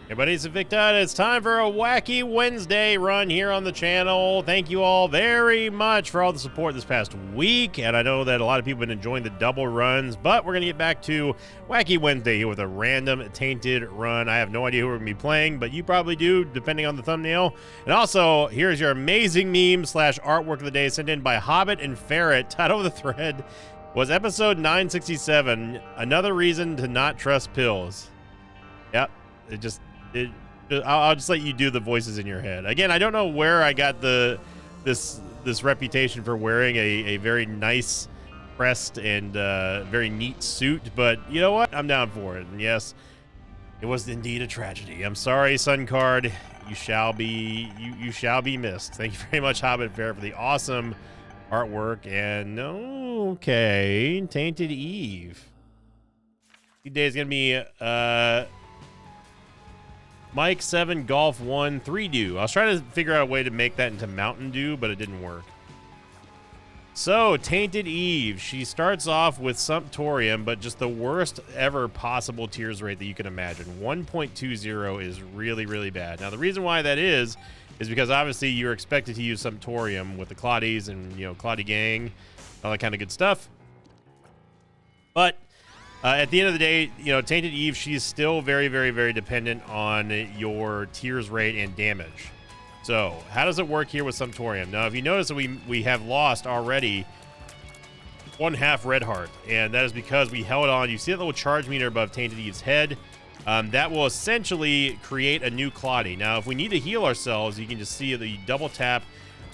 Hey buddy, it's Victor. It's time for a Wacky Wednesday run here on the channel. Thank you all very much for all the support this past week, and I know that a lot of people have been enjoying the double runs, but we're going to get back to Wacky Wednesday here with a random tainted run. I have no idea who we're going to be playing, but you probably do, depending on the thumbnail. And also, here's your amazing meme / artwork of the day sent in by Hobbit and Ferret. Title of the thread was episode 967, Another Reason to Not Trust Pills. Yep, I'll just let you do the voices in your head. Again, I don't know where I got this reputation for wearing a very nice pressed and very neat suit, but you know what? I'm down for it. And yes, it was indeed a tragedy. I'm sorry, Sun Card. You shall be missed. Thank you very much, Hobbit Fair, for the awesome artwork. And okay, Tainted Eve. Today is gonna be Mike 7 Golf 1 3 Dew. I was trying to figure out a way to make that into Mountain Dew, but it didn't work. So, Tainted Eve. She starts off with Sumptorium, but just the worst ever possible tears rate that you can imagine. 1.20 is really, really bad. Now, the reason why that is because obviously you're expected to use Sumptorium with the Claudies and, Claudie Gang, all that kind of good stuff. But at the end of the day, Tainted Eve, she's still very, very, very dependent on your tears rate and damage. So, how does it work here with Sumptorium? Now, if you notice that we have lost already 1/2 red heart, and that is because we held on. You see that little charge meter above Tainted Eve's head? That will essentially create a new Claudie. Now, if we need to heal ourselves, you can just see that you double tap,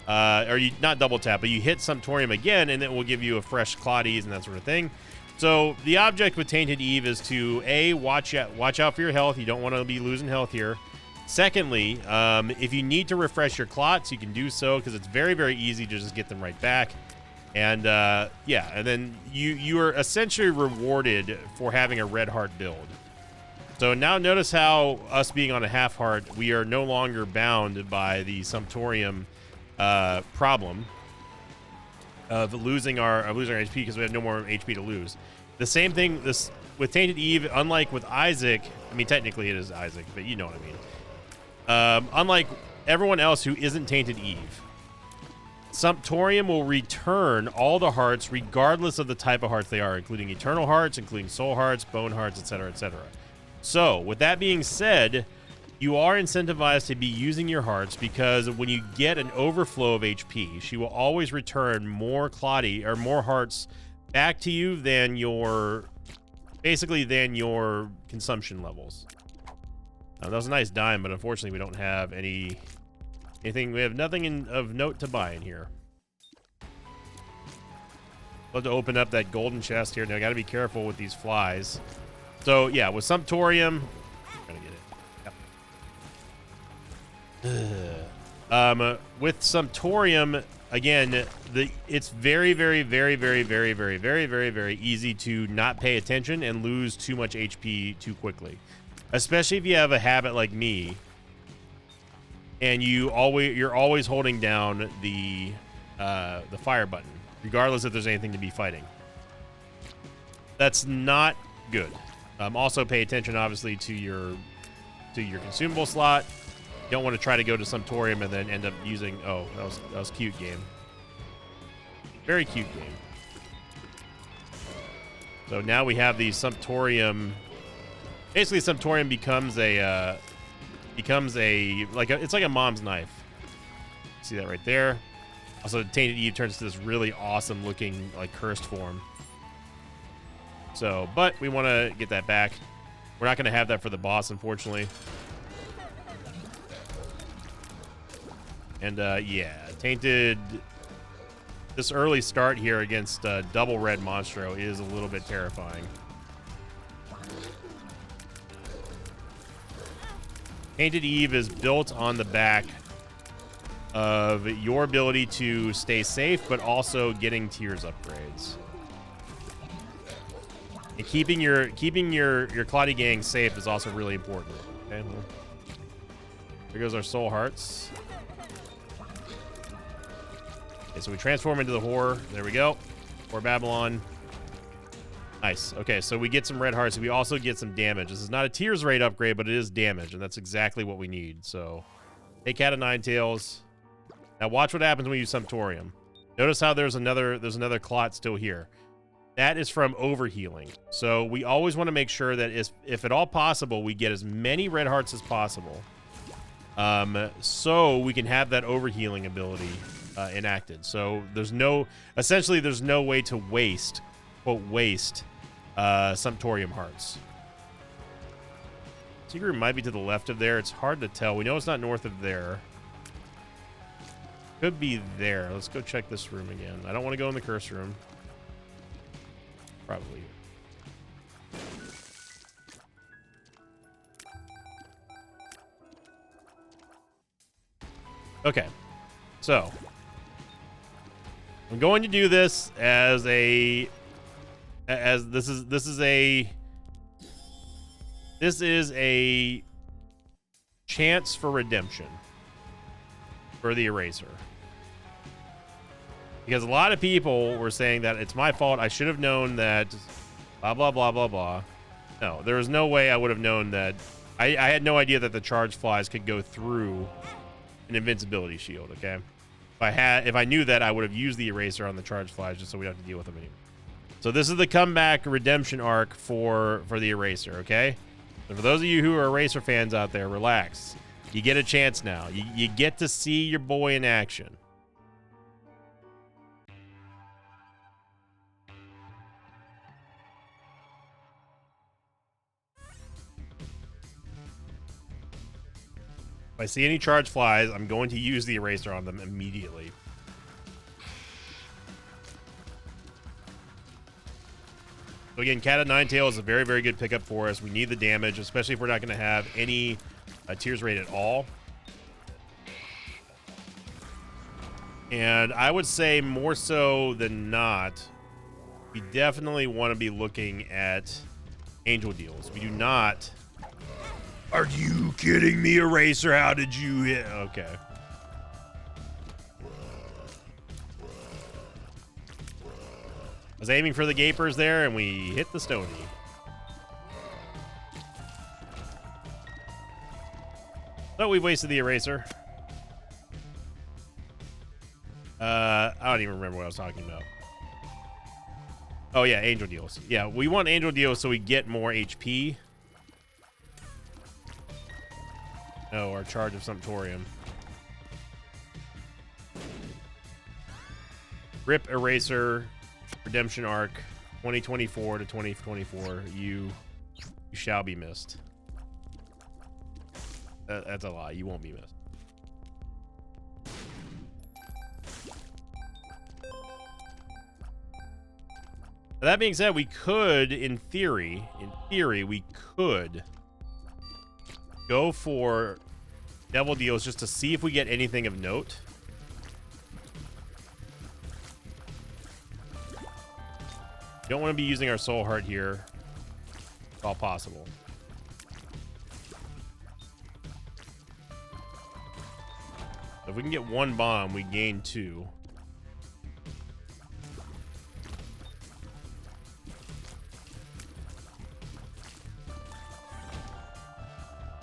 or you not double tap, but you hit Sumptorium again, and it will give you a fresh Claudies and that sort of thing. So the object with Tainted Eve is to watch out for your health. You don't want to be losing health here. Secondly, if you need to refresh your clots, you can do so because it's very, very easy to just get them right back. And and then you are essentially rewarded for having a red heart build. So now notice how us being on a half heart, we are no longer bound by the Sumptorium problem of losing our HP because we have no more HP to lose. The same thing with Tainted Eve, unlike with Isaac. I mean, technically it is Isaac, but you know what I mean. Unlike everyone else who isn't Tainted Eve, Sumptorium will return all the hearts regardless of the type of hearts they are, including Eternal Hearts, including Soul Hearts, Bone Hearts, etc., etc. So, with that being said, you are incentivized to be using your hearts because when you get an overflow of HP, she will always return more Claudie or more hearts back to you than your consumption levels. Now, that was a nice dime, but unfortunately we don't have anything. We have nothing of note to buy in here. Love to open up that golden chest here. Now I got to be careful with these flies. So yeah, with Sumptorium, I'm gonna get it. With Sumptorium, again, it's very, very, very, very, very, very, very, very, very easy to not pay attention and lose too much HP too quickly, especially if you have a habit like me, and you're always holding down the fire button, regardless if there's anything to be fighting. That's not good. Also, pay attention, obviously, to your consumable slot. You don't want to try to go to Sumptorium and then end up using... Oh, that was cute, game. Very cute game. So now we have the Sumptorium. Basically, Sumptorium becomes it's like a mom's knife. See that right there? Also, Tainted Eve turns to this really awesome looking cursed form. So, but we want to get that back. We're not going to have that for the boss, unfortunately. And yeah, Tainted. This early start here against double red Monstro is a little bit terrifying. Tainted Eve is built on the back of your ability to stay safe, but also getting tears upgrades. And keeping your Claudie Gang safe is also really important. Okay, well, here goes our Soul Hearts. Okay, so we transform into the Horror. There we go. Or Babylon. Nice. Okay, so we get some red hearts. We also get some damage. This is not a Tears rate upgrade, but it is damage, and that's exactly what we need. So, take Cat of Ninetails. Now watch what happens when you use Sumptorium. Notice how there's another clot still here. That is from overhealing. So we always want to make sure that if at all possible, we get as many red hearts as possible. So we can have that overhealing ability enacted. So essentially there's no way to waste, quote, waste Sumptorium hearts. Secret room might be to the left of there. It's hard to tell. We know it's not north of there. Could be there. Let's go check this room again. I don't want to go in the curse room. Probably. Okay. So I'm going to do this as this is a chance for redemption for the eraser. Because a lot of people were saying that it's my fault. I should have known that blah, blah, blah, blah, blah. No, there was no way I would have known that. I had no idea that the charge flies could go through an invincibility shield, okay? If I knew that, I would have used the eraser on the charge flies just so we don't have to deal with them anymore. So this is the comeback redemption arc for the eraser, okay? So for those of you who are eraser fans out there, relax. You get a chance now. You get to see your boy in action. If I see any charge flies, I'm going to use the eraser on them immediately. So again, Cat of Ninetails is a very, very good pickup for us. We need the damage, especially if we're not going to have any Tears rate at all. And I would say more so than not, we definitely want to be looking at Angel Deals. We do not... Are you kidding me, Eraser? How did you hit? Okay. I was aiming for the Gapers there, and we hit the Stony. So we've wasted the Eraser. I don't even remember what I was talking about. Oh, yeah, Angel Deals. Yeah, we want Angel Deals so we get more HP. No, our charge of Sumptorium. Rip Eraser Redemption Arc 2024 to 2024. You shall be missed. That's a lie. You won't be missed. That being said, we could, in theory, we could go for Devil Deals just to see if we get anything of note. Don't want to be using our Soul Heart here, if all possible. If we can get one bomb, we gain 2.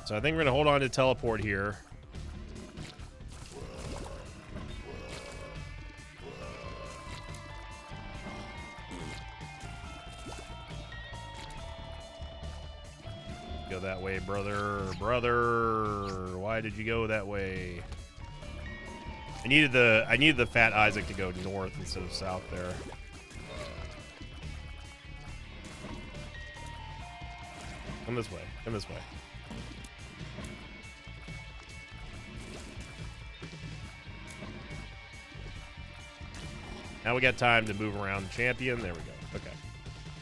So I think we're going to hold on to teleport here. Go that way, brother. Brother, why did you go that way? I needed the Fat Isaac to go north instead of south there. Come this way. Come this way. Now we got time to move around the champion. There we go. Okay.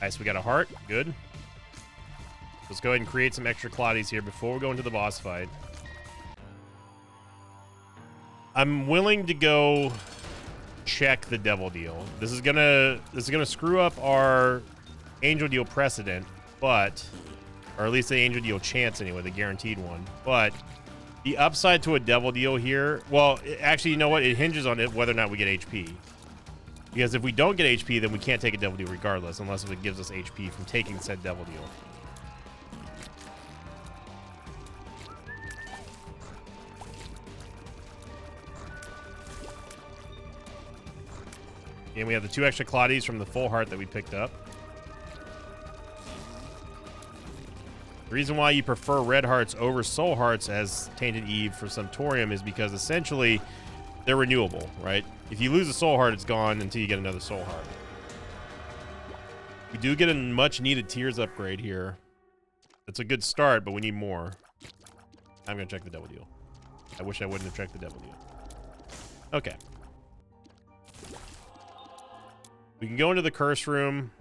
Nice. We got a heart. Good. Let's go ahead and create some extra Clotties here before we go into the boss fight. I'm willing to go check the Devil Deal. This is gonna screw up our Angel Deal precedent, but, or at least the Angel Deal chance anyway, the guaranteed one. But the upside to a Devil Deal here, well, actually, you know what? It hinges on it whether or not we get HP. Because if we don't get HP, then we can't take a Devil Deal regardless, unless it gives us HP from taking said Devil Deal. And we have the 2 extra Claudies from the full heart that we picked up. The reason why you prefer red hearts over soul hearts as Tainted Eve for Sumptorium is because essentially they're renewable, right? If you lose a soul heart, it's gone until you get another soul heart. We do get a much needed Tears upgrade here. That's a good start, but we need more. I'm going to check the Devil Deal. I wish I wouldn't have checked the Devil Deal. Okay. We can go into the curse room.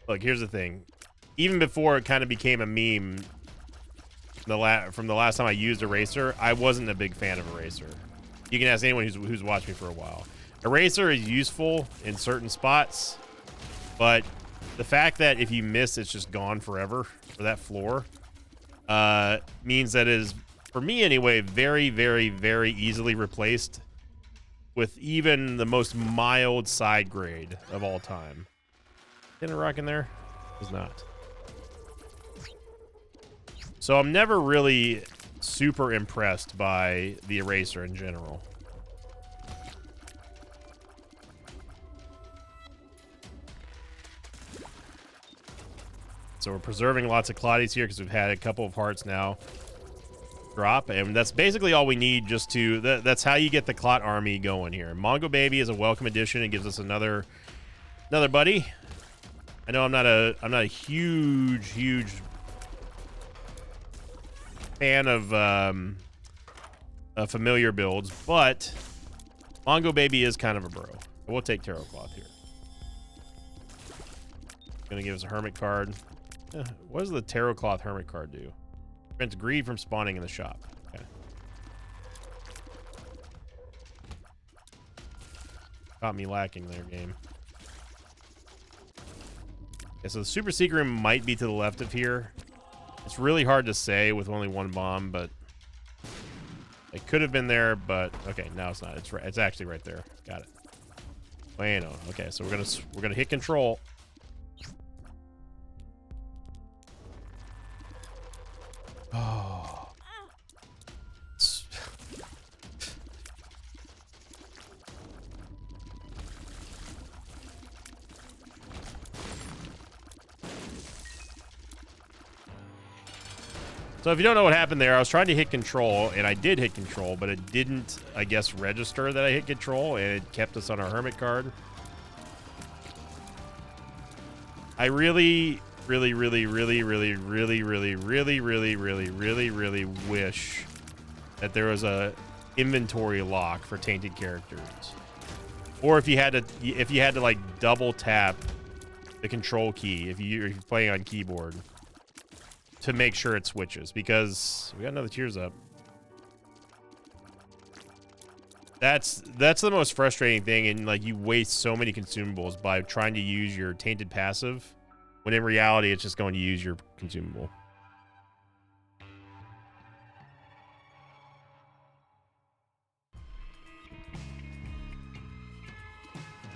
Look, here's the thing. Even before it kind of became a meme, from the last time I used Eraser, I wasn't a big fan of Eraser. You can ask anyone who's watched me for a while. Eraser is useful in certain spots, but the fact that if you miss, it's just gone forever for that floor means that it is, for me anyway, very, very, very easily replaced with even the most mild side grade of all time. Didn't a rock in there? It was not. So I'm never really super impressed by the Eraser in general. So we're preserving lots of Claudies here because we've had a couple of hearts now drop, and that's basically all we need just to... That's how you get the Clot army going here. Mongo Baby is a welcome addition and gives us another buddy. I know I'm not a huge fan of familiar builds, but Mongo Baby is kind of a bro. We'll take Tarot Cloth here. Gonna give us a Hermit card. What does the Tarot Cloth Hermit card do? Prevents greed from spawning in the shop. Okay. Caught me lacking there, game. Okay, so the Super Secret Room might be to the left of here. It's really hard to say with only one bomb, but it could have been there, but okay, now it's not. It's right. It's actually right there. Got it. Bueno. Okay, so we're gonna hit control. Oh. So if you don't know what happened there, I was trying to hit control, and I did hit control, but it didn't, I guess, register that I hit control, and it kept us on our Hermit card. I really wish that there was a inventory lock for tainted characters, or if you had to like double tap the control key if you're playing on keyboard to make sure it switches, because we got another Tears up. That's the most frustrating thing, and like you waste so many consumables by trying to use your tainted passive, when in reality it's just going to use your consumable.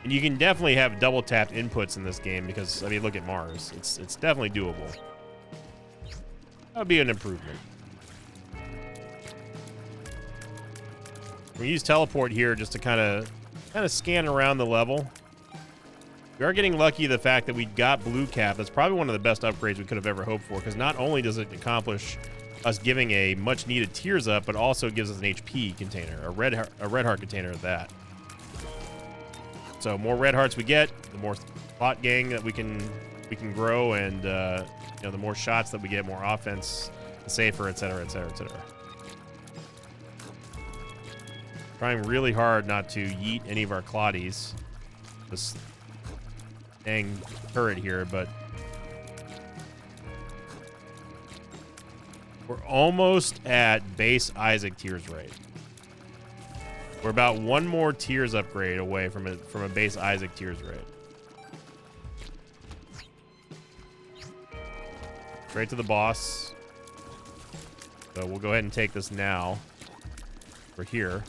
And you can definitely have double tap inputs in this game because, I mean, look at Mars. It's definitely doable. That would be an improvement. We use teleport here just to kind of scan around the level. We are getting lucky the fact that we got blue cap. That's probably one of the best upgrades we could have ever hoped for, because not only does it accomplish us giving a much needed Tears up, but also gives us an HP container, a red heart container at that. So more red hearts we get, the more Clot gang that we can grow, and you know, the more shots that we get, more offense, the safer, etc., etc., etc. Trying really hard not to yeet any of our Claudies. This dang turret here, but we're almost at base Isaac Tears rate. We're about one more Tears upgrade away from a base Isaac Tears raid. Straight to the boss. So we'll go ahead and take this now. We're here.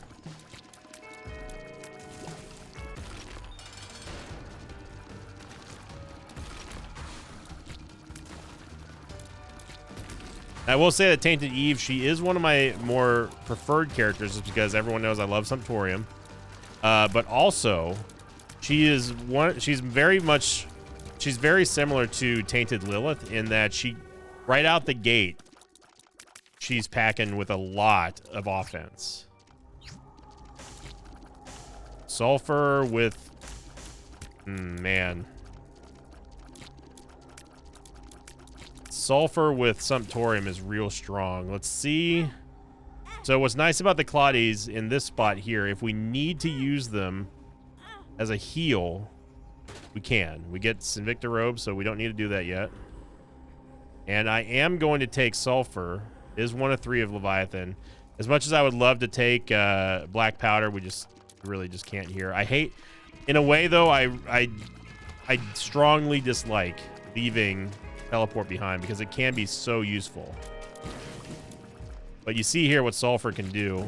I will say that Tainted Eve, she is one of my more preferred characters just because everyone knows I love Sumptorium. But also, she's very similar to Tainted Lilith in that she, right out the gate, she's packing with a lot of offense. Sulfur with, man. Sulfur with Sumptorium is real strong. Let's see. So what's nice about the Claudies in this spot here, if we need to use them as a heal, we can. We get Sinvicta Robe, so we don't need to do that yet. And I am going to take Sulfur. It is one of 3 of Leviathan. As much as I would love to take Black Powder, we really just can't here. I hate, in a way though, I strongly dislike leaving Teleport behind because it can be so useful. But you see here what Sulfur can do.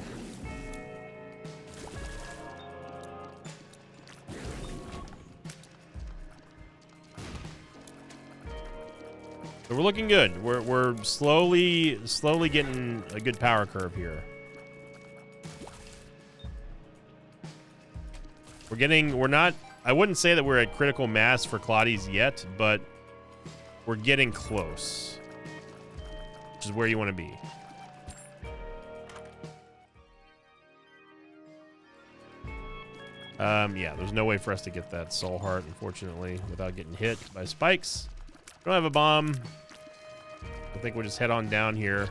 So we're looking good. We're slowly getting a good power curve here. We're not, I wouldn't say that we're at critical mass for Claudies yet, but we're getting close, which is where you want to be. Yeah, there's no way for us to get that Soul Heart, unfortunately, without getting hit by spikes. Don't have a bomb. I think we'll just head on down here.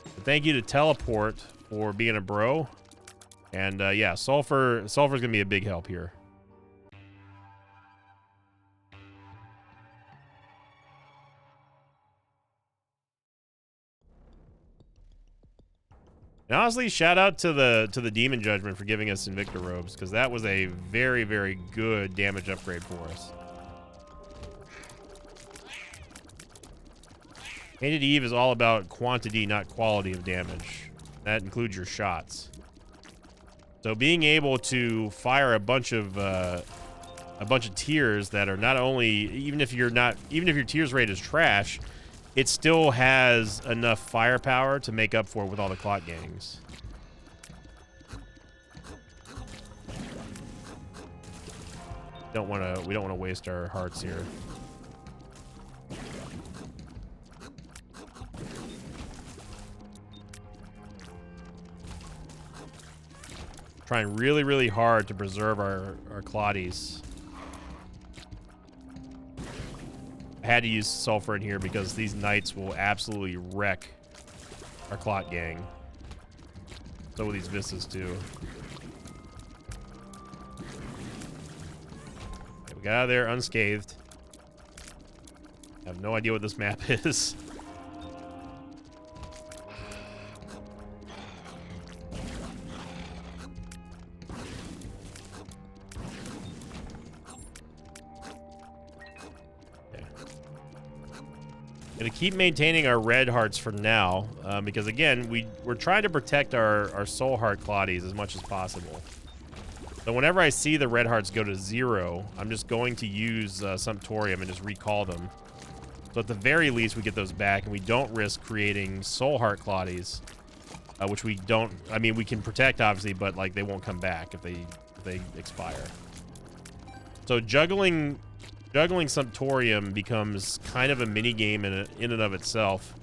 But thank you to Teleport for being a bro. And yeah, Sulfur's gonna be a big help here. And honestly, shout out to the Demon Judgment for giving us Sinvicta Robes, because that was a very, very good damage upgrade for us. Tainted Eve is all about quantity, not quality of damage. That includes your shots. So being able to fire a bunch of tiers that are not only, even if your tiers rate is trash, it still has enough firepower to make up for it with all the clot gangs. We don't want to waste our hearts here. Trying really, really hard to preserve our Claudies. I had to use Sulfur in here because these Knights will absolutely wreck our Clot Gang. So will these Vistas too. Okay, we got out of there unscathed. I have no idea what this map is. Gonna keep maintaining our red hearts for now, because again, we're trying to protect our soul heart Claudies as much as possible. So whenever I see the red hearts go to 0, I'm just going to use Sumptorium and just recall them. So at the very least, we get those back, and we don't risk creating soul heart Claudies, which we don't. I mean, we can protect obviously, but like they won't come back if they expire. So juggling Sumptorium becomes kind of a mini game in and of itself.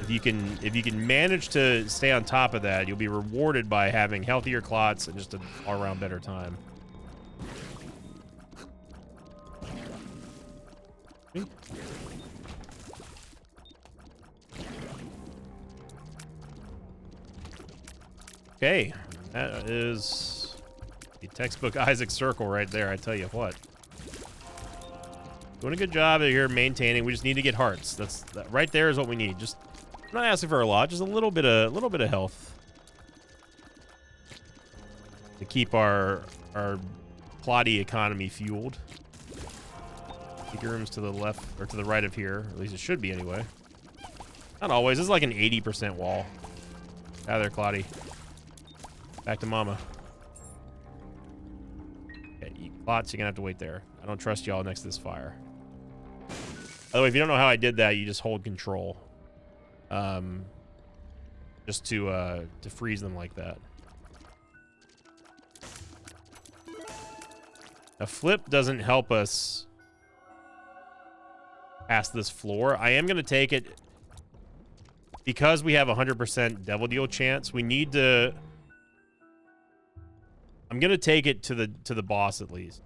If you can manage to stay on top of that, you'll be rewarded by having healthier clots and just an all-around better time. Okay, that is the textbook Isaac circle right there, I tell you what. Doing a good job here maintaining. We just need to get hearts. That right there is what we need. Just I'm not asking for a lot, just a little bit of health to keep our plotty economy fueled. Rooms to the left or to the right of here, at least it should be anyway. Not always. This is like an 80% wall. Out of there, Claudia. Back to mama. Okay, eat plots. You're gonna have to wait there. I don't trust y'all next to this fire. By the way, if you don't know how I did that, you just hold control. Just to freeze them like that. A flip doesn't help us past this floor. I am gonna take it because we have 100% devil deal chance. We need to. I'm gonna take it to the boss at least.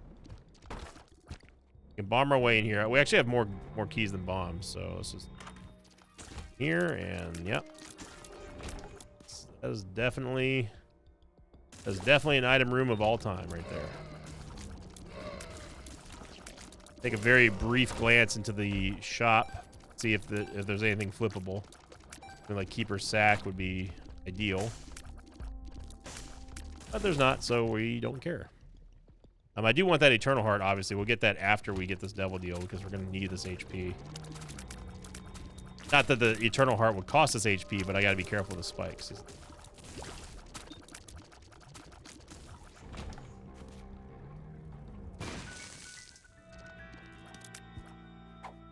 We can bomb our way in here. We actually have more keys than bombs, so let's just here and yep. That is definitely an item room of all time right there. Take a very brief glance into the shop, see if there's anything flippable. Like Keeper Sack would be ideal, but there's not, so we don't care. I do want that Eternal Heart. Obviously, we'll get that after we get this Devil Deal because we're gonna need this HP. Not that the Eternal Heart would cost us HP, but I gotta be careful with the spikes.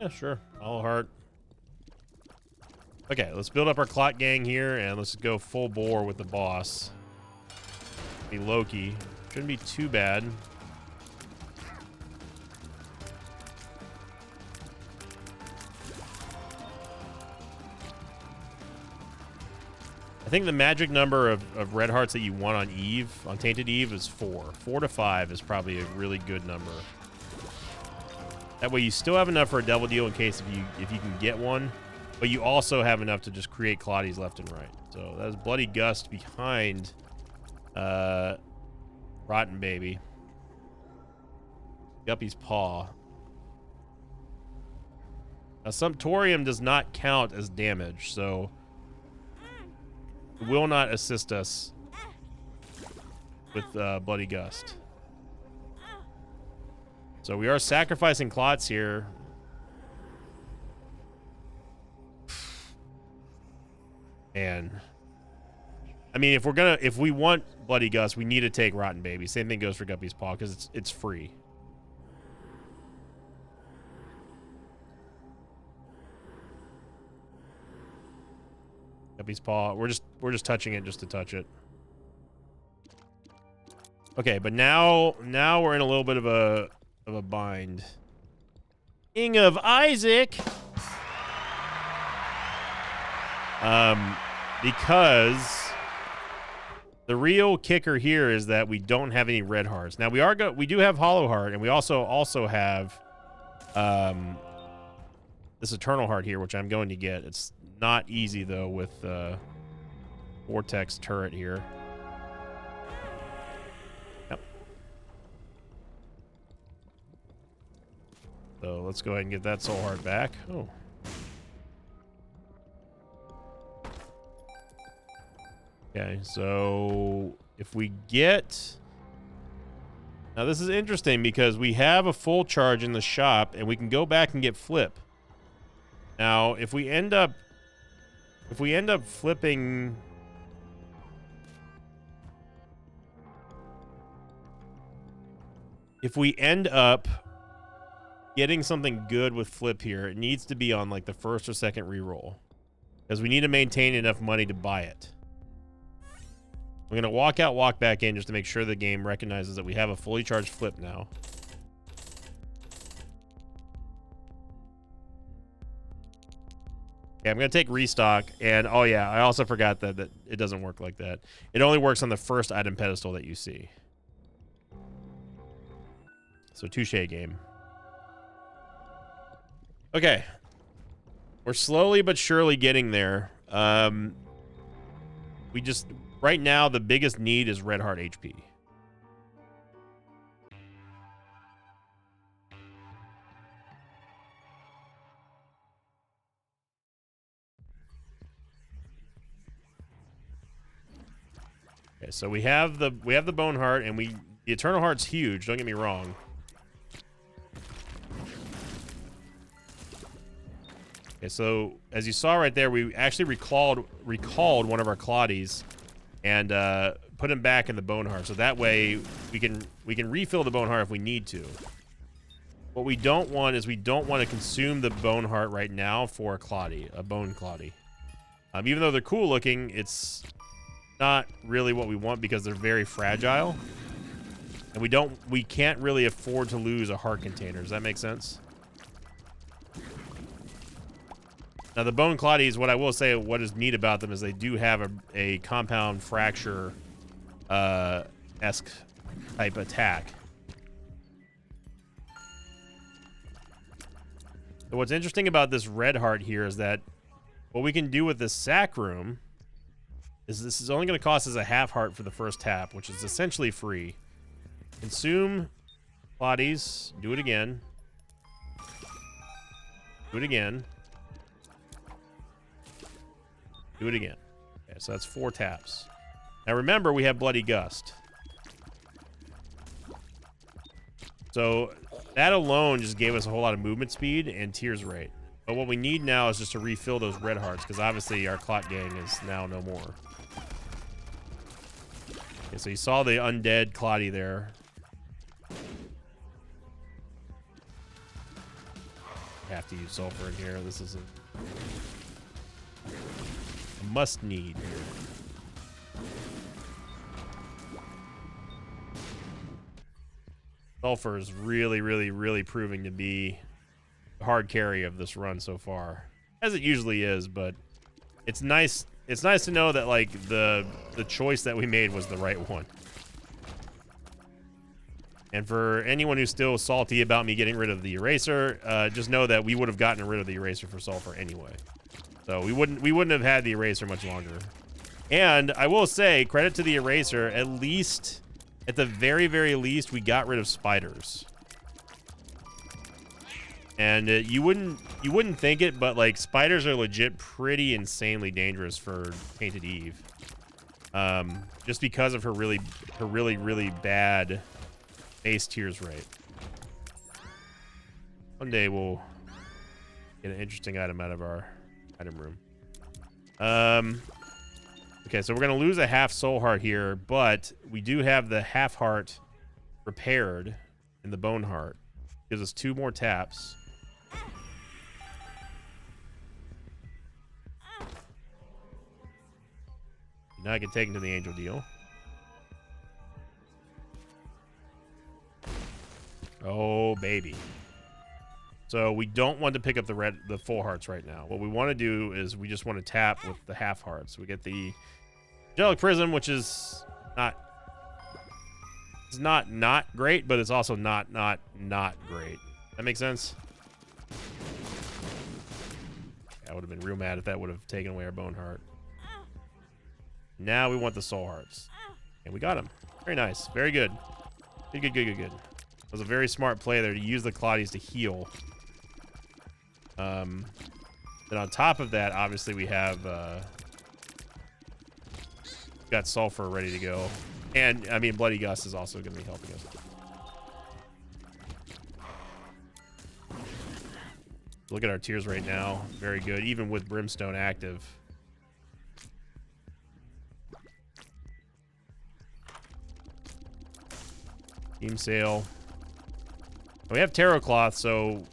Yeah, sure. All heart. Okay, let's build up our Clot Gang here, and let's go full bore with the boss. Be Loki. Shouldn't be too bad. I think the magic number of red hearts that you want on Eve, on Tainted Eve, is 4. 4 to 5 is probably a really good number. That way you still have enough for a Devil Deal in case if you can get one, but you also have enough to just create Claudies left and right. So that is Bloody Gust behind Rotten Baby. Guppy's Paw. Now Sumptorium does not count as damage, so it will not assist us with Bloody Gust. So we are sacrificing Clots here. Man. I mean, if we want Bloody Gust, we need to take Rotten Baby. Same thing goes for Guppy's Paw, because it's free. Guppy's Paw. We're just touching it just to touch it. Okay, but now we're in a little bit of a bind. King of Isaac. Because the real kicker here is that we don't have any red hearts. Now we do have Hollow Heart, and we also have this Eternal Heart here, which I'm going to get. It's not easy though with Vortex turret here. Yep. So let's go ahead and get that Soul Heart back. Oh. Okay, so if we get... Now this is interesting because we have a full charge in the shop and we can go back and get Flip. Now, if we end up flipping... If we end up getting something good with Flip here, it needs to be on like the first or second reroll. Because we need to maintain enough money to buy it. I'm going to walk out, walk back in just to make sure the game recognizes that we have a fully charged Flip now. Okay, I'm going to take restock. And, oh yeah, I also forgot that it doesn't work like that. It only works on the first item pedestal that you see. So, touche game. Okay. We're slowly but surely getting there. Right now, the biggest need is Red Heart HP. Okay, so we have the Bone Heart, and the Eternal Heart's huge. Don't get me wrong. Okay, so as you saw right there, we actually recalled one of our Claudies and put him back in the Bone Heart. So that way we can refill the Bone Heart if we need to. What we don't want is we don't want to consume the Bone Heart right now for a Bone Claudie. Even though they're cool looking, it's not really what we want because they're very fragile. And we can't really afford to lose a heart container. Does that make sense? Now, the Bone Claudies, what I will say, what is neat about them is they do have a compound fracture esque type attack. So what's interesting about this red heart here is that what we can do with this sack room is this is only going to cost us a half heart for the first tap, which is essentially free. Consume Claudies. Do it again. Do it again. Do it again. Okay, so that's 4 taps. Now remember, we have Bloody Gust. So that alone just gave us a whole lot of movement speed and tears rate. But what we need now is just to refill those red hearts, because obviously our Clot Gang is now no more. Okay, so you saw the undead Claudie there. I have to use sulfur in here. This isn't a must need here. Sulfur is really proving to be the hard carry of this run so far, as it usually is. But it's nice to know that like the choice that we made was the right one. And for anyone who's still salty about me getting rid of the eraser, just know that we would have gotten rid of the eraser for sulfur anyway. So we wouldn't have had the eraser much longer. And I will say, credit to the eraser, at the very least, we got rid of spiders. And you wouldn't think it, but like spiders are legit pretty insanely dangerous for Tainted Eve. Just because of her really bad base tears rate. One day we'll get an interesting item out of our item room. Okay, so we're gonna lose a half soul heart here, but we do have the half heart repaired in the Bone Heart. Gives us 2 more taps. Now I can take him to the angel deal. Oh, baby. So we don't want to pick up the full hearts right now. What we want to do is we just want to tap with the half hearts. We get the Angelic Prism, which is not great, but it's also not great. That makes sense? I would have been real mad if that would have taken away our Bone Heart. Now we want the soul hearts. And we got them. Very nice. Very good. Good. It was a very smart play there to use the Claudies to heal. Then on top of that, obviously we have got sulfur ready to go. And I mean Bloody Gust is also going to be helping us. Look at our tears right now. Very good, even with Brimstone active. Team Sale. We have Tarot Cloth, so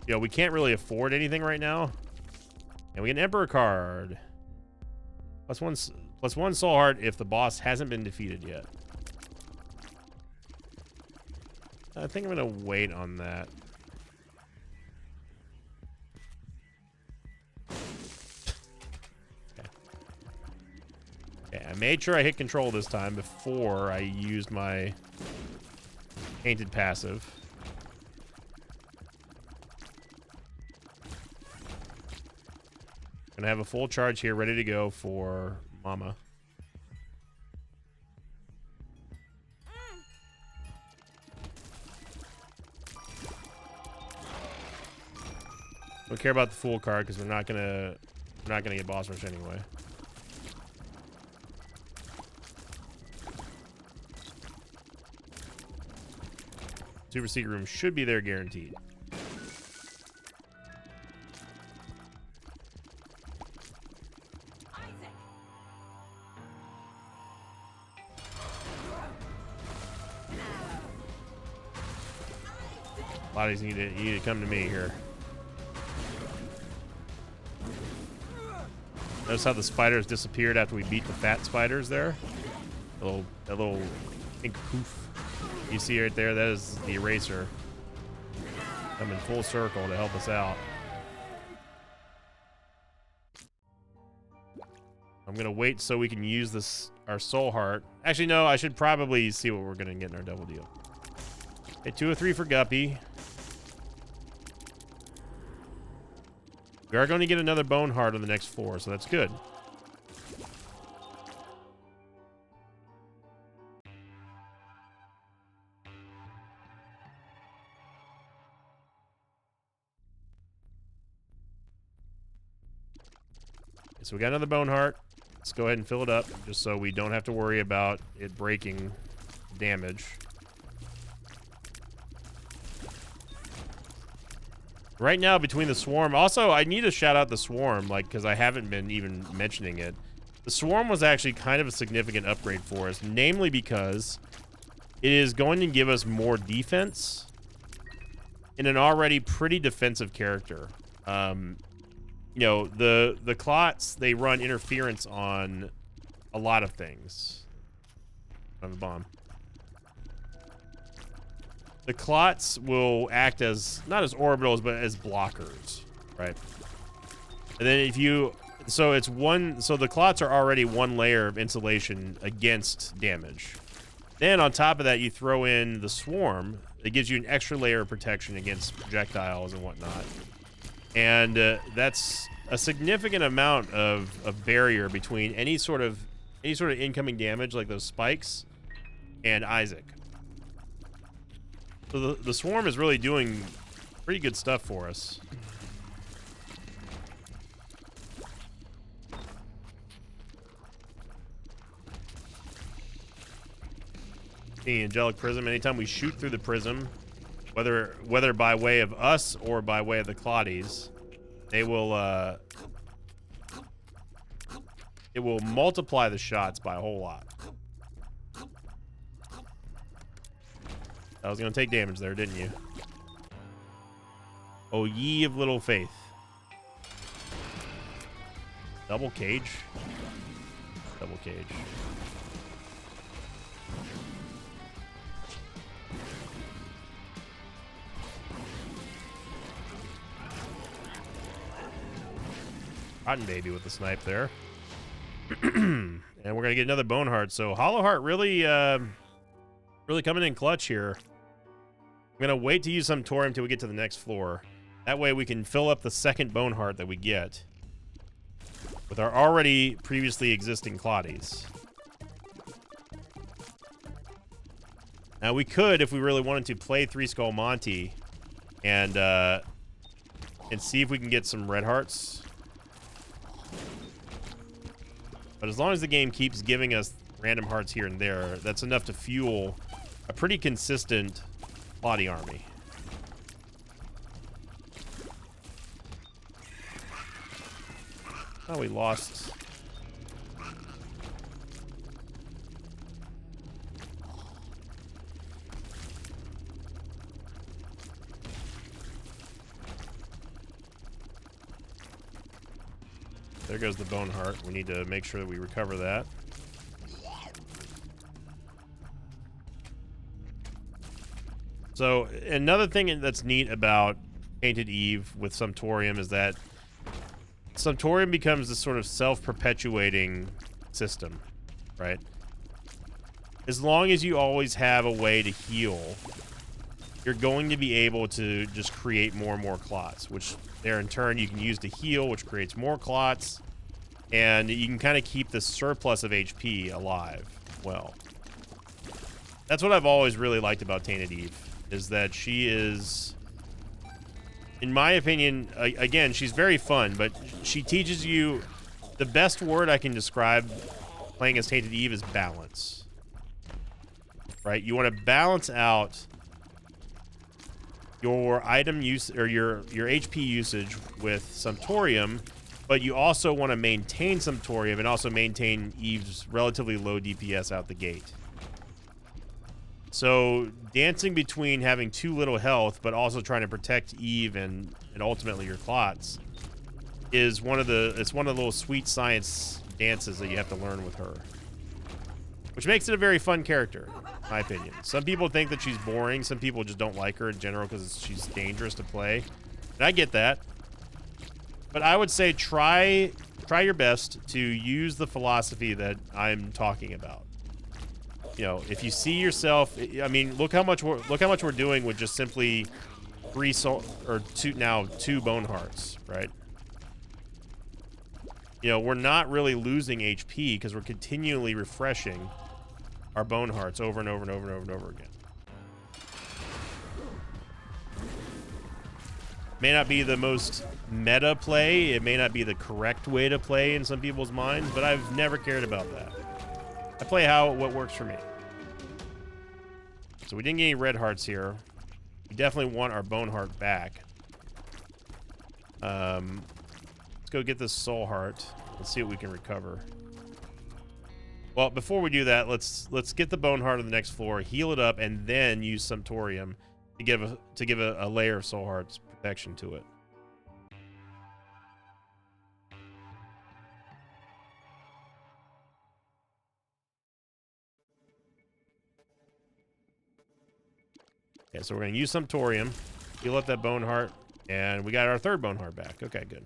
you know we can't really afford anything right now. And we get an Emperor card. +1 soul heart if the boss hasn't been defeated yet. I think I'm gonna wait on that. Okay, I made sure I hit control this time before I used my Tainted passive. Gonna have a full charge here ready to go for Mama. Don't care about the Fool card because we're not gonna get boss rush anyway. Super secret room should be there guaranteed. Bodies need to come to me here. Notice how the spiders disappeared after we beat the fat spiders there? That little pink poof you see right there, that is the eraser. Coming full circle to help us out. I'm gonna wait so we can use this, our soul heart. Actually, no, I should probably see what we're gonna get in our double deal. Okay, 2 or 3 for Guppy. We are going to get another bone heart on the next floor, so that's good. Okay, so we got another bone heart. Let's go ahead and fill it up, just so we don't have to worry about it breaking damage. Right now, between the Swarm... Also, I need to shout out the Swarm, like, because I haven't been even mentioning it. The Swarm was actually kind of a significant upgrade for us, namely because it is going to give us more defense in an already pretty defensive character. You know, the Clots, they run interference on a lot of things. On the bomb. The Clots will act as, not as orbitals, but as blockers, right? And then if you, so it's one, so the Clots are already one layer of insulation against damage. Then on top of that, you throw in the Swarm. It gives you an extra layer of protection against projectiles and whatnot. And that's a significant amount of barrier between any sort of incoming damage like those spikes and Isaac. So the Swarm is really doing pretty good stuff for us. The Angelic Prism, anytime we shoot through the prism, whether by way of us or by way of the Clotties, they will it will multiply the shots by a whole lot. I was gonna take damage there, didn't you? Oh, ye of little faith. Double cage. Double cage. Cotton Baby with the snipe there. And we're gonna get another bone heart. So Hollow Heart really really coming in clutch here. I'm gonna wait to use some Thorium until we get to the next floor. That way we can fill up the second bone heart that we get with our already previously existing Clotties. Now we could, if we really wanted to, play Three Skull Monty and see if we can get some red hearts. But as long as the game keeps giving us random hearts here and there, that's enough to fuel a pretty consistent Clotty army. Oh, we lost. There goes the bone heart. We need to make sure that we recover that. So another thing that's neat about Tainted Eve with Sumptorium is that Sumptorium becomes this sort of self-perpetuating system, right? As long as you always have a way to heal, you're going to be able to just create more and more clots, which there in turn you can use to heal, which creates more clots, and you can kind of keep the surplus of HP alive well. That's what I've always really liked about Tainted Eve, is that she is, in my opinion, again, she's very fun, but she teaches you, the best word I can describe playing as Tainted Eve is balance. Right? You want to balance out your item use or your HP usage with Sumptorium, but you also want to maintain Sumptorium and also maintain Eve's relatively low DPS out the gate. So dancing between having too little health but also trying to protect Eve and ultimately your clots is one of the little sweet science dances that you have to learn with her, which makes it a very fun character, in my opinion. Some people think that she's boring. Some people just don't like her in general because she's dangerous to play, and I get that. But I would say try your best to use the philosophy that I'm talking about. You know, if you see yourself, I mean, look how much we're doing with just simply 3 soul or 2 bone hearts, right? You know, we're not really losing HP because we're continually refreshing our bone hearts over and over and over and over and over again. May not be the most meta play, it may not be the correct way to play in some people's minds, but I've never cared about that. I play what works for me. So we didn't get any red hearts here. We definitely want our bone heart back. Let's go get this soul heart. Let's see what we can recover. Well, before we do that, let's get the bone heart on the next floor, heal it up, and then use Sumptorium to give a layer of soul hearts protection to it. Okay, so we're going to use Sumptorium, heal up that bone heart, and we got our 3rd bone heart back. Okay, good.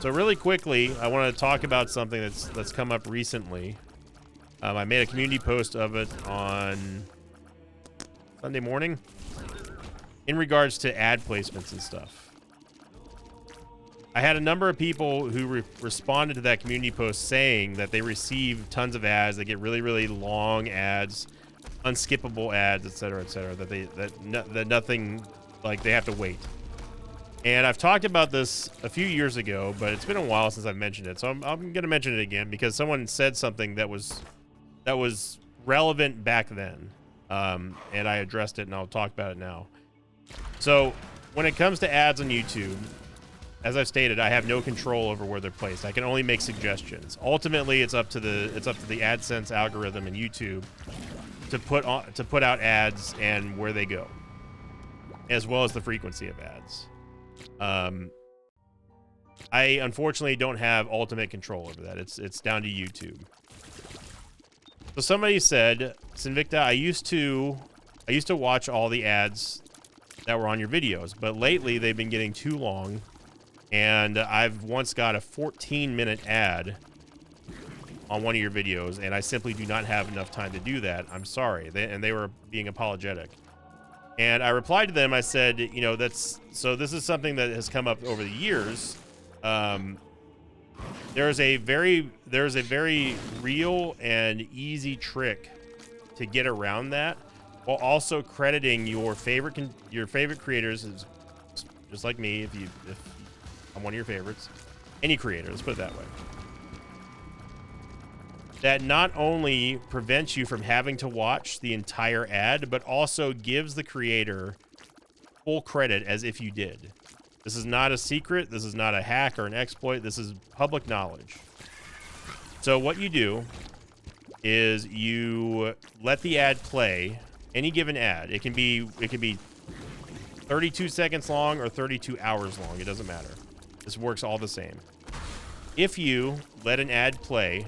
So really quickly, I want to talk about something that's come up recently. I made a community post of it on Sunday morning in regards to ad placements and stuff. I had a number of people who responded to that community post saying that they receive tons of ads. They get really, really long ads, unskippable ads, etc., etc. That nothing, like, they have to wait. And I've talked about this a few years ago, but it's been a while since I've mentioned it. So I'm going to mention it again because someone said something that was relevant back then, and I addressed it, and I'll talk about it now. So when it comes to ads on YouTube, as I've stated, I have no control over where they're placed. I can only make suggestions. Ultimately, it's up to the AdSense algorithm in YouTube to put out ads and where they go, as well as the frequency of ads. I unfortunately don't have ultimate control over that. It's down to YouTube. So somebody said, Sinvicta, I used to watch all the ads that were on your videos, but lately they've been getting too long, and I've once got a 14-minute ad on one of your videos, and I simply do not have enough time to do that. I'm sorry. They were being apologetic. And I replied to them, I said, you know, this is something that has come up over the years. There's a very real and easy trick to get around that, while also crediting your favorite creators, as just like me, if I'm one of your favorites, any creator, let's put it that way. That not only prevents you from having to watch the entire ad, but also gives the creator full credit as if you did. This is not a secret. This is not a hack or an exploit. This is public knowledge. So what you do is you let the ad play, any given ad. It can be 32 seconds long or 32 hours long. It doesn't matter. This works all the same. If you let an ad play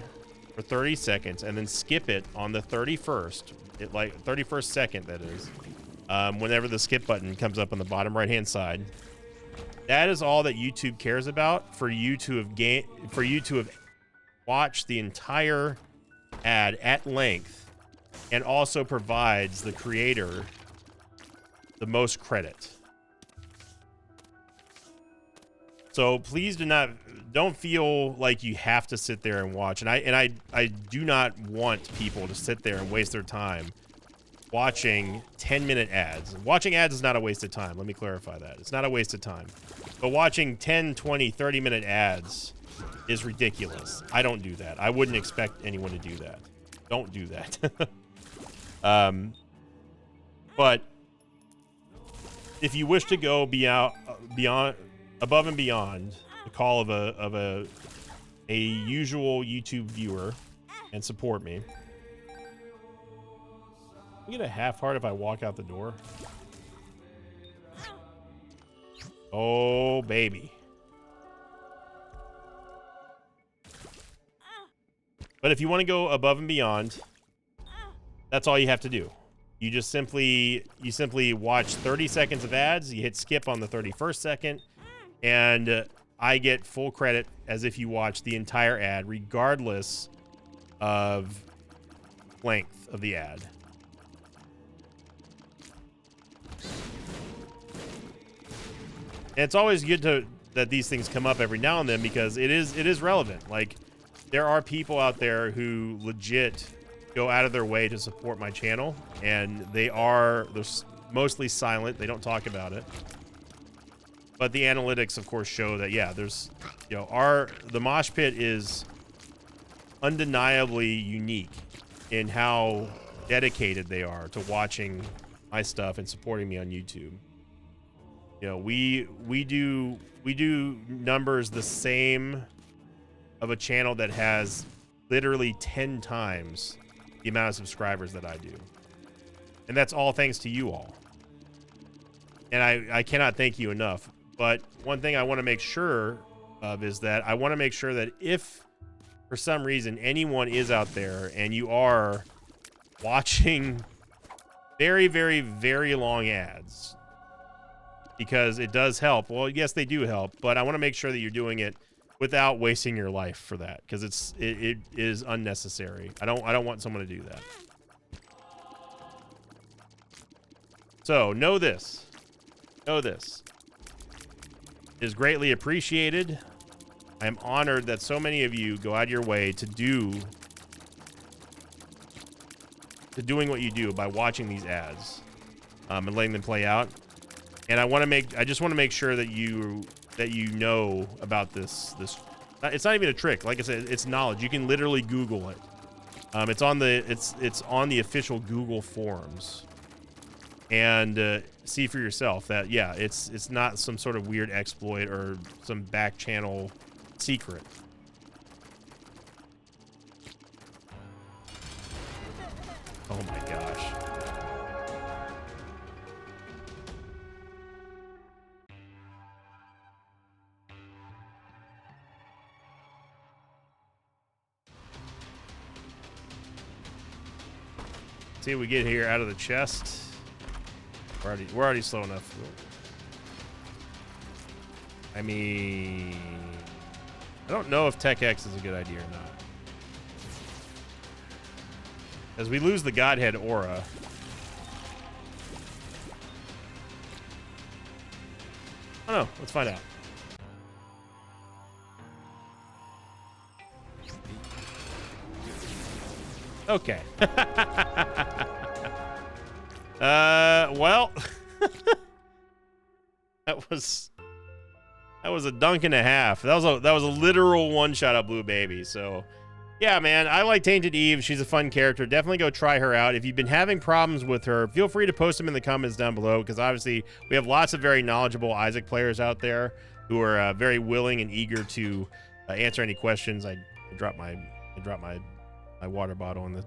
for 30 seconds and then skip it on the 31st second, that is, whenever the skip button comes up on the bottom right hand side, that is all that YouTube cares about for you to have watched the entire ad at length, and also provides the creator the most credit. So please don't feel like you have to sit there and watch. And I do not want people to sit there and waste their time watching 10-minute ads. Watching ads is not a waste of time. Let me clarify that. It's not a waste of time. But watching 10, 20, 30-minute ads is ridiculous. I don't do that. I wouldn't expect anyone to do that. Don't do that. But if you wish to go beyond, above and beyond the call of a usual YouTube viewer and support me, I get a half heart if I walk out the door. Oh, baby. But if you want to go above and beyond, that's all you have to do. You just simply watch 30 seconds of ads. You hit skip on the 31st second, and I get full credit as if you watch the entire ad, regardless of length of the ad. And it's always good that these things come up every now and then, because it is relevant. Like, there are people out there who legit go out of their way to support my channel, and they're mostly silent. They don't talk about it. But the analytics, of course, show that, yeah, there's, you know, the Mosh Pit is undeniably unique in how dedicated they are to watching my stuff and supporting me on YouTube. You know, we do numbers the same of a channel that has literally 10 times the amount of subscribers that I do. And that's all thanks to you all. And I cannot thank you enough. But one thing I want to make sure of is that I want to make sure that if for some reason anyone is out there and you are watching very, very, very long ads, because it does help. Well, yes, they do help, but I want to make sure that you're doing it without wasting your life for that, because it is unnecessary. I don't want someone to do that. So know this. It is greatly appreciated. I am honored that so many of you go out of your way to doing what you do by watching these ads and letting them play out. And I just want to make sure that you know about this. It's not even a trick. Like I said, it's knowledge. You can literally Google it. It's on the official Google forums, and see for yourself that, yeah, it's not some sort of weird exploit or some back channel secret. Oh my gosh. See what we get here out of the chest. We're already slow enough. I mean, I don't know if Tech X is a good idea or not. As we lose the Godhead aura. I don't know. Let's find out. Okay. Well, that was a dunk and a half. That was a literal one shot of Blue Baby. So, yeah, man, I like Tainted Eve. She's a fun character. Definitely go try her out. If you've been having problems with her, feel free to post them in the comments down below, because obviously we have lots of very knowledgeable Isaac players out there who are very willing and eager to answer any questions. I dropped my water bottle in the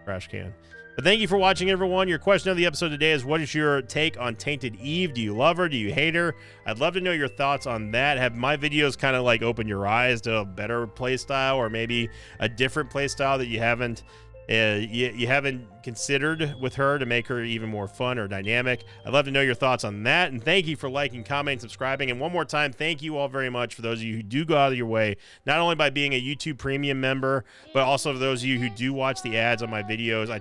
trash can. But thank you for watching, everyone. Your question of the episode today is, what is your take on Tainted Eve? Do you love her? Do you hate her? I'd love to know your thoughts on that. Have my videos kind of like opened your eyes to a better playstyle, or maybe a different playstyle that you haven't considered with her to make her even more fun or dynamic? I'd love to know your thoughts on that. And thank you for liking, commenting, subscribing. And one more time, thank you all very much for those of you who do go out of your way, not only by being a YouTube Premium member, but also for those of you who do watch the ads on my videos. I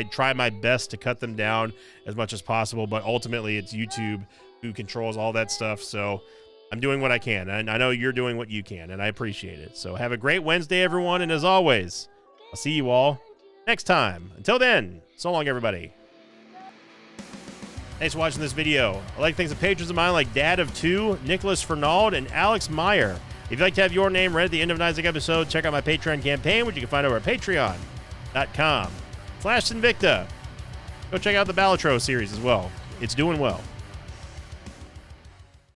try my best to cut them down as much as possible, but ultimately it's YouTube who controls all that stuff. So I'm doing what I can, and I know you're doing what you can, and I appreciate it. So have a great Wednesday, everyone. And as always, I'll see you all next time. Until then, so long, everybody. Thanks for watching this video. I'd like to thank some patrons of mine like Dad of Two, Nicholas Fernald, and Alex Meyer. If you'd like to have your name read at the end of an Isaac episode, check out my Patreon campaign, which you can find over at patreon.com/Sinvicta. Go check out the Balatro series as well. It's doing well.